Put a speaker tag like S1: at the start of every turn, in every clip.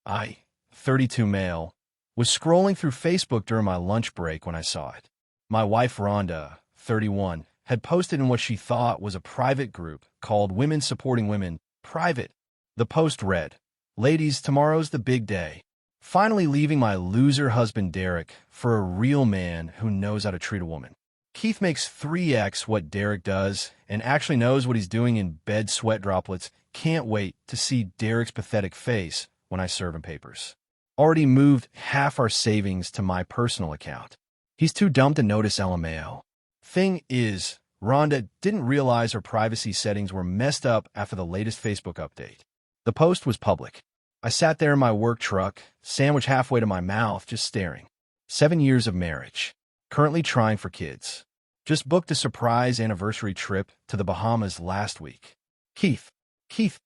S1: I, 32 male, was scrolling through Facebook during my lunch break when I saw it. My wife, Rhonda, 31, had posted in what she thought was a private group called Women Supporting Women Private. The post read, "Ladies, tomorrow's the big day. Finally leaving my loser husband Derek for a real man who knows how to treat a woman. Keith makes 3x what Derek does and actually knows what he's doing in bed sweat droplets. Can't wait to see Derek's pathetic face when I serve him papers. Already moved half our savings to my personal account. He's too dumb to notice LMAO. Thing is, Rhonda didn't realize her privacy settings were messed up after the latest Facebook update. The post was public. I sat there in my work truck, sandwich halfway to my mouth, just staring. 7 years of marriage. Currently trying for kids. Just booked a surprise anniversary trip to the Bahamas last week. Keith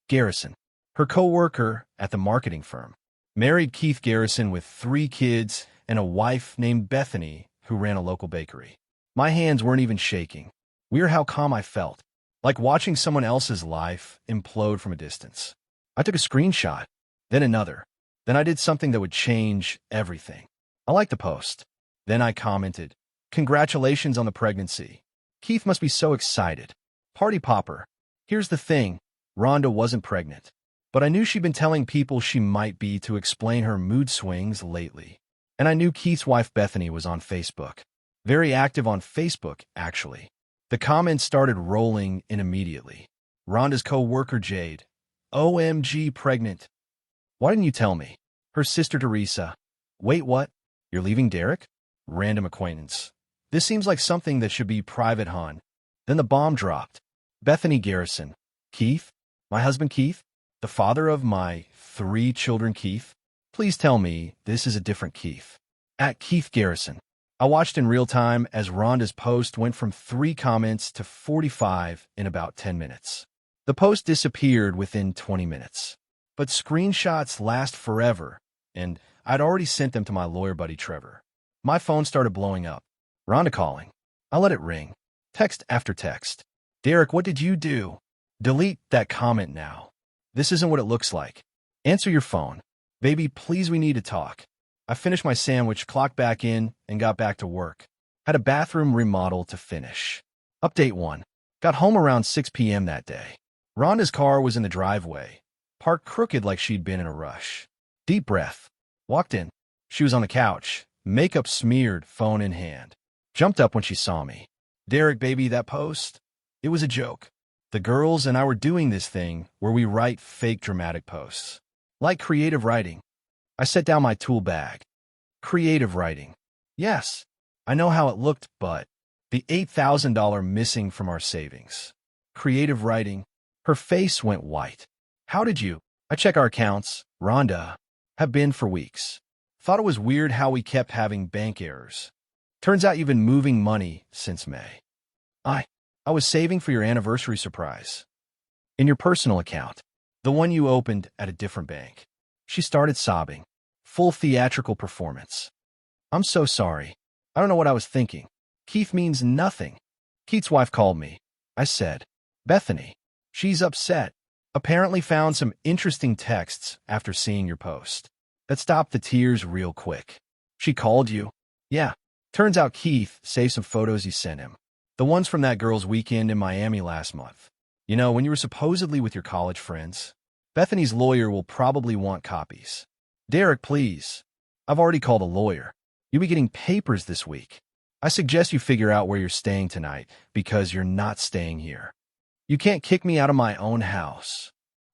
S1: Garrison, her co-worker at the marketing firm. Married Keith Garrison with 3 kids and a wife named Bethany who ran a local bakery. My hands weren't even shaking. Weird how calm I felt, like watching someone else's life implode from a distance. I took a screenshot, then another. Then I did something that would change everything. I liked the post. Then I commented, "Congratulations on the pregnancy. Keith must be so excited. Party popper." Here's the thing, Rhonda wasn't pregnant. But I knew she'd been telling people she might be to explain her mood swings lately. And I knew Keith's wife Bethany was on Facebook. Very active on Facebook, actually. The comments started rolling in immediately. Rhonda's co-worker Jade. "OMG pregnant. Why didn't you tell me?" Her sister Teresa. "Wait, what? You're leaving Derek?" Random acquaintance. "This seems like something that should be private, hon." Then the bomb dropped. Bethany Garrison. "Keith? My husband Keith? The father of my 3 children Keith? Please tell me this is a different Keith." At Keith Garrison. I watched in real time as Rhonda's post went from 3 comments to 45 in about 10 minutes. The post disappeared within 20 minutes. But screenshots last forever, and I'd already sent them to my lawyer buddy Trevor. My phone started blowing up. Rhonda calling. I let it ring. Text after text. "Derek, what did you do? Delete that comment now. This isn't what it looks like. Answer your phone. Baby, please, we need to talk." I finished my sandwich, clocked back in, and got back to work. Had a bathroom remodel to finish. Update 1. Got home around 6 p.m. that day. Rhonda's car was in the driveway, parked crooked like she'd been in a rush. Deep breath. Walked in. She was on the couch, makeup smeared, phone in hand. Jumped up when she saw me. "Derek, baby, that post? It was a joke. The girls and I were doing this thing where we write fake dramatic posts. Like creative writing." I set down my tool bag. Creative writing. Yes, I know how it looked, but the $8,000 missing from our savings. Creative writing. Her face went white. "How did you?" I check our accounts, Rhonda, have been for weeks. Thought it was weird how we kept having bank errors. Turns out you've been moving money since May. I was saving for your anniversary surprise. In your personal account, the one you opened at a different bank. She started sobbing. Full theatrical performance. "I'm so sorry. I don't know what I was thinking. Keith means nothing." Keith's wife called me. I said, "Bethany. She's upset. Apparently found some interesting texts after seeing your post. That stopped the tears real quick." "She called you?" "Yeah. Turns out Keith saved some photos you sent him. The ones from that girl's weekend in Miami last month. You know, when you were supposedly with your college friends. Bethany's lawyer will probably want copies." "Derek, please. I've already called a lawyer. You'll be getting papers this week. I suggest you figure out where you're staying tonight because you're not staying here. You can't kick me out of my own house.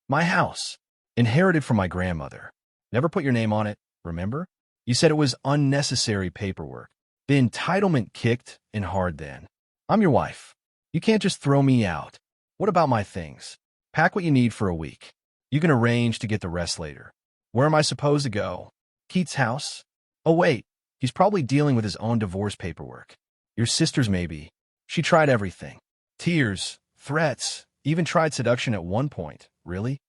S1: My house. Inherited from my grandmother. Never put your name on it, remember? You said it was unnecessary paperwork. The entitlement kicked in hard then. I'm your wife. You can't just throw me out. What about my things? Pack what you need for a week. You can arrange to get the rest later. Where am I supposed to go? Keith's house? Oh, wait. He's probably dealing with his own divorce paperwork. Your sister's maybe. She tried everything. Tears, threats, even tried seduction at one point. Really?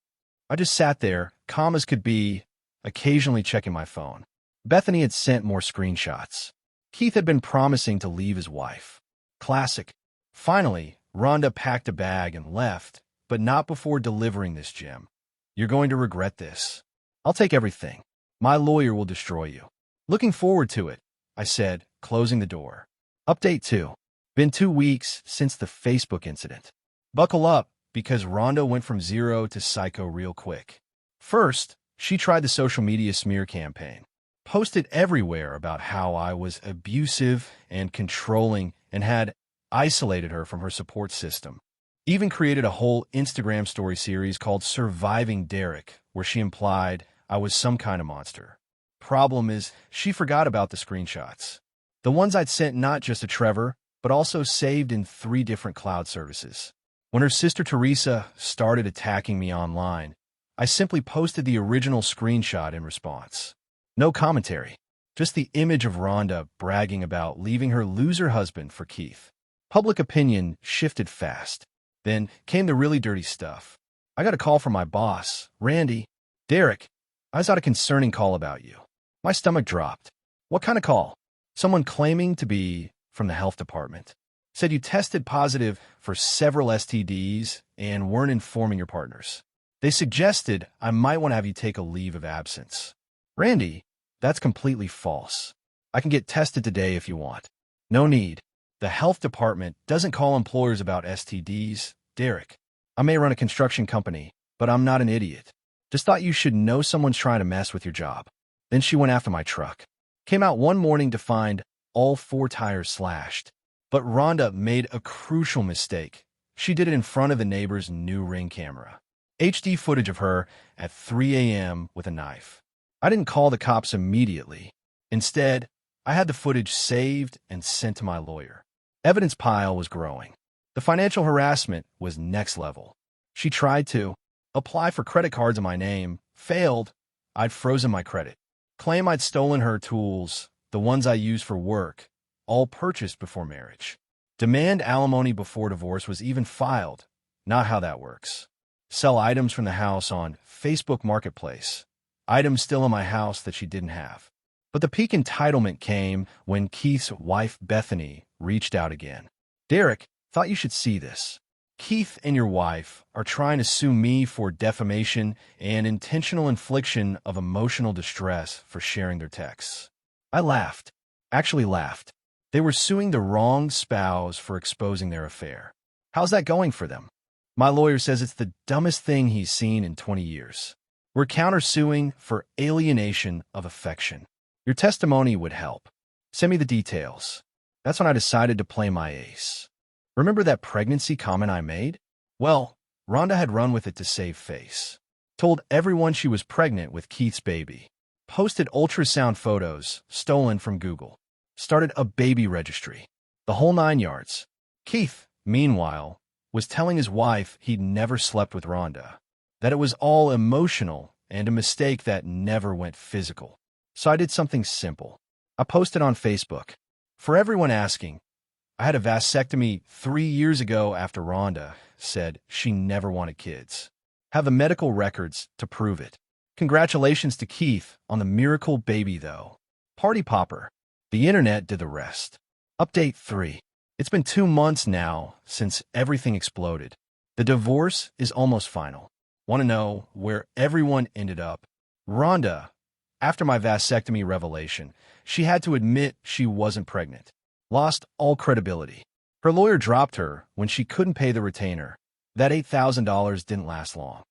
S1: I just sat there, calm as could be, occasionally checking my phone. Bethany had sent more screenshots. Keith had been promising to leave his wife. Classic. Finally, Rhonda packed a bag and left, but not before delivering this gem. "You're going to regret this. I'll take everything. My lawyer will destroy you. Looking forward to it, I said, closing the door. Update 2. Been 2 weeks since the Facebook incident. Buckle up, because Rhonda went from zero to psycho real quick. First, she tried the social media smear campaign. Posted everywhere about how I was abusive and controlling and had isolated her from her support system. Even created a whole Instagram story series called Surviving Derek, where she implied I was some kind of monster. Problem is, she forgot about the screenshots. The ones I'd sent not just to Trevor, but also saved in 3 different cloud services. When her sister Teresa started attacking me online, I simply posted the original screenshot in response. No commentary, just the image of Rhonda bragging about leaving her loser husband for Keith. Public opinion shifted fast. Then came the really dirty stuff. I got a call from my boss, Randy. Derek, I got a concerning call about you. My stomach dropped. What kind of call? Someone claiming to be from the health department. Said you tested positive for several STDs and weren't informing your partners. They suggested I might want to have you take a leave of absence. Randy, that's completely false. I can get tested today if you want. No need. The health department doesn't call employers about STDs, Derek. I may run a construction company, but I'm not an idiot. Just thought you should know someone's trying to mess with your job. Then she went after my truck. Came out one morning to find all 4 tires slashed. But Rhonda made a crucial mistake. She did it in front of the neighbor's new Ring camera. HD footage of her at 3 a.m. with a knife. I didn't call the cops immediately. Instead, I had the footage saved and sent to my lawyer. Evidence pile was growing. The financial harassment was next level. She tried to apply for credit cards in my name, failed. I'd frozen my credit. Claim I'd stolen her tools, the ones I used for work, all purchased before marriage. Demand alimony before divorce was even filed. Not how that works. Sell items from the house on Facebook Marketplace. Items still in my house that she didn't have. But the peak entitlement came when Keith's wife, Bethany, reached out again. Derek, thought you should see this. Keith and your wife are trying to sue me for defamation and intentional infliction of emotional distress for sharing their texts. I laughed. Actually laughed. They were suing the wrong spouse for exposing their affair. How's that going for them? My lawyer says it's the dumbest thing he's seen in 20 years. We're countersuing for alienation of affection. Your testimony would help. Send me the details. That's when I decided to play my ace. Remember that pregnancy comment I made? Well, Rhonda had run with it to save face. Told everyone she was pregnant with Keith's baby. Posted ultrasound photos stolen from Google. Started a baby registry. The whole 9 yards. Keith, meanwhile, was telling his wife he'd never slept with Rhonda. That it was all emotional and a mistake that never went physical. So I did something simple. I posted on Facebook. For everyone asking, I had a vasectomy 3 years ago after Rhonda said she never wanted kids. Have the medical records to prove it. Congratulations to Keith on the miracle baby, though. Party popper. The internet did the rest. Update 3. It's been 2 months now since everything exploded. The divorce is almost final. Want to know where everyone ended up? Rhonda, after my vasectomy revelation, she had to admit she wasn't pregnant. Lost all credibility. Her lawyer dropped her when she couldn't pay the retainer. That $8,000 didn't last long.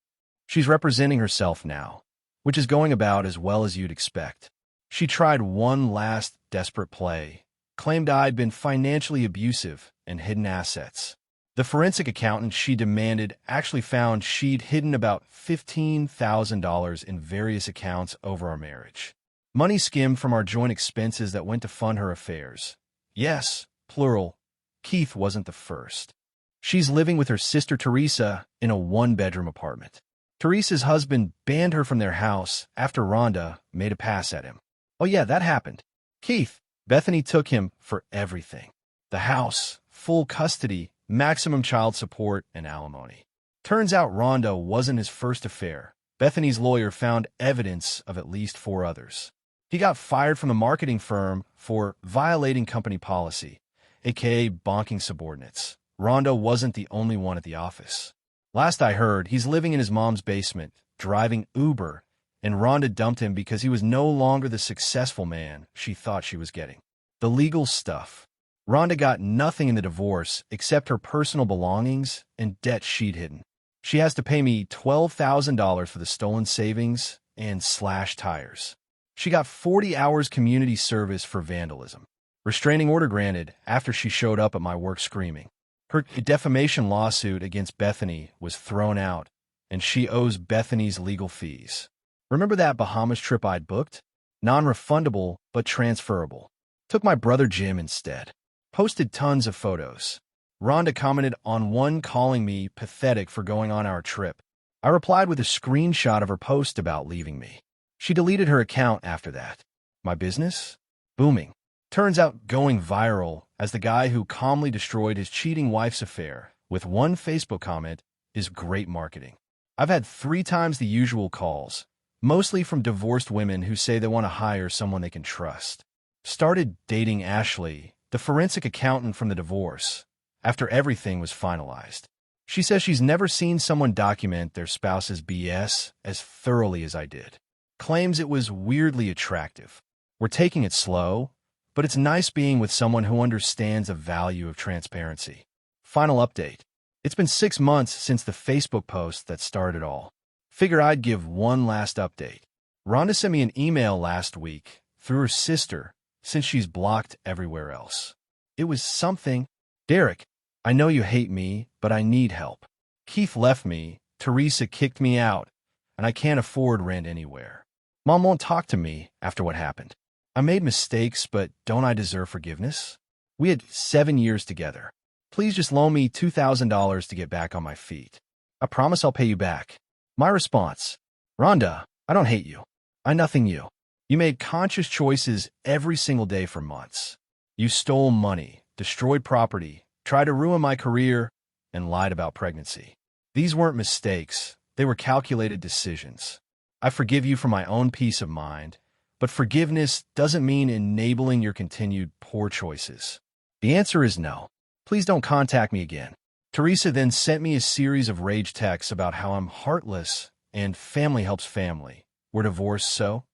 S1: She's representing herself now, which is going about as well as you'd expect. She tried one last desperate play, claimed I'd been financially abusive and hidden assets. The forensic accountant she demanded actually found she'd hidden about $15,000 in various accounts over our marriage. Money skimmed from our joint expenses that went to fund her affairs. Yes, plural, Keith wasn't the first. She's living with her sister Teresa in a 1-bedroom apartment. Teresa's husband banned her from their house after Rhonda made a pass at him. Oh yeah, that happened. Keith, Bethany took him for everything. The house, full custody, maximum child support, and alimony. Turns out Rhonda wasn't his first affair. Bethany's lawyer found evidence of at least 4 others. He got fired from the marketing firm for violating company policy, aka bonking subordinates. Rhonda wasn't the only one at the office. Last I heard, he's living in his mom's basement, driving Uber, and Rhonda dumped him because he was no longer the successful man she thought she was getting. The legal stuff. Rhonda got nothing in the divorce except her personal belongings and debt she'd hidden. She has to pay me $12,000 for the stolen savings and slashed tires. She got 40 hours community service for vandalism. Restraining order granted after she showed up at my work screaming. Her defamation lawsuit against Bethany was thrown out, and she owes Bethany's legal fees. Remember that Bahamas trip I'd booked? Non-refundable, but transferable. Took my brother Jim instead. Posted tons of photos. Rhonda commented on one calling me pathetic for going on our trip. I replied with a screenshot of her post about leaving me. She deleted her account after that. My business? Booming. Turns out going viral as the guy who calmly destroyed his cheating wife's affair with one Facebook comment is great marketing. I've had 3 times the usual calls, mostly from divorced women who say they want to hire someone they can trust. Started dating Ashley, the forensic accountant from the divorce, after everything was finalized. She says she's never seen someone document their spouse's BS as thoroughly as I did. Claims it was weirdly attractive. We're taking it slow, but it's nice being with someone who understands the value of transparency. Final update. It's been 6 months since the Facebook post that started it all. Figure I'd give one last update. Rhonda sent me an email last week through her sister since she's blocked everywhere else. It was something. Derek, I know you hate me, but I need help. Keith left me, Teresa kicked me out, and I can't afford rent anywhere. Mom won't talk to me after what happened. I made mistakes, but don't I deserve forgiveness? We had 7 years together. Please just loan me $2,000 to get back on my feet. I promise I'll pay you back. My response, Rhonda, I don't hate you. I nothing you. You made conscious choices every single day for months. You stole money, destroyed property, tried to ruin my career, and lied about pregnancy. These weren't mistakes. They were calculated decisions. I forgive you for my own peace of mind, but forgiveness doesn't mean enabling your continued poor choices. The answer is no. Please don't contact me again. Teresa then sent me a series of rage texts about how I'm heartless and family helps family. We're divorced, so?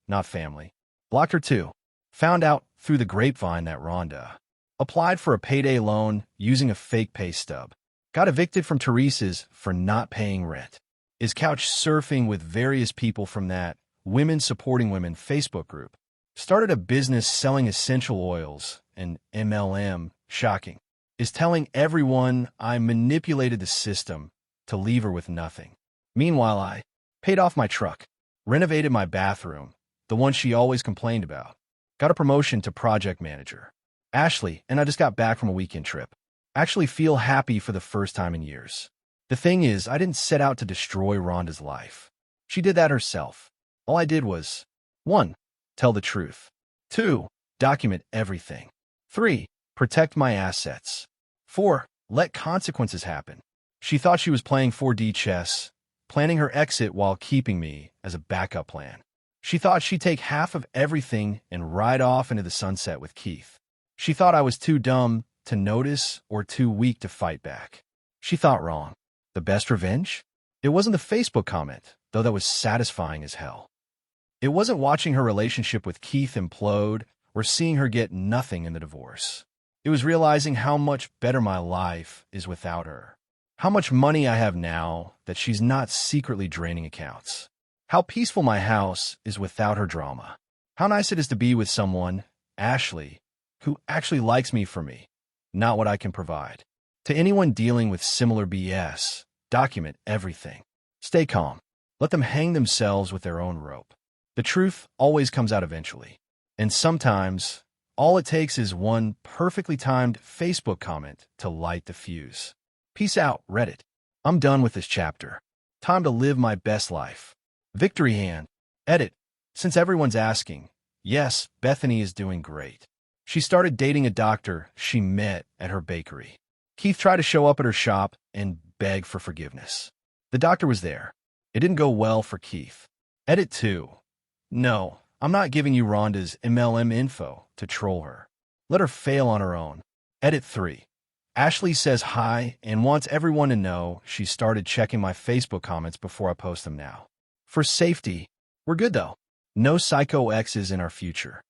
S1: Not family. Blocked her too. Found out through the grapevine that Rhonda applied for a payday loan using a fake pay stub. Got evicted from Teresa's for not paying rent. Is couch surfing with various people from that Women Supporting Women Facebook group. Started a business selling essential oils and MLM, shocking. Is telling everyone I manipulated the system to leave her with nothing. Meanwhile, I paid off my truck, renovated my bathroom, the one she always complained about. Got a promotion to project manager. Ashley and I just got back from a weekend trip. Actually feel happy for the first time in years. The thing is, I didn't set out to destroy Rhonda's life. She did that herself. All I did was 1. Tell the truth. 2. Document everything. 3. Protect my assets. 4. Let consequences happen. She thought she was playing 4D chess, planning her exit while keeping me as a backup plan. She thought she'd take half of everything and ride off into the sunset with Keith. She thought I was too dumb to notice or too weak to fight back. She thought wrong. The best revenge? It wasn't the Facebook comment, though that was satisfying as hell. It wasn't watching her relationship with Keith implode or seeing her get nothing in the divorce. It was realizing how much better my life is without her. How much money I have now that she's not secretly draining accounts. How peaceful my house is without her drama. How nice it is to be with someone, Ashley, who actually likes me for me, not what I can provide. To anyone dealing with similar BS, document everything. Stay calm. Let them hang themselves with their own rope. The truth always comes out eventually. And sometimes, all it takes is one perfectly timed Facebook comment to light the fuse. Peace out, Reddit. I'm done with this chapter. Time to live my best life. Victory hand. Edit. Since everyone's asking, yes, Bethany is doing great. She started dating a doctor she met at her bakery. Keith tried to show up at her shop and beg for forgiveness. The doctor was there. It didn't go well for Keith. Edit 2. No, I'm not giving you Rhonda's MLM info to troll her. Let her fail on her own. Edit 3. Ashley says hi and wants everyone to know she started checking my Facebook comments before I post them now. For safety, We're good though. No psycho exes in our future.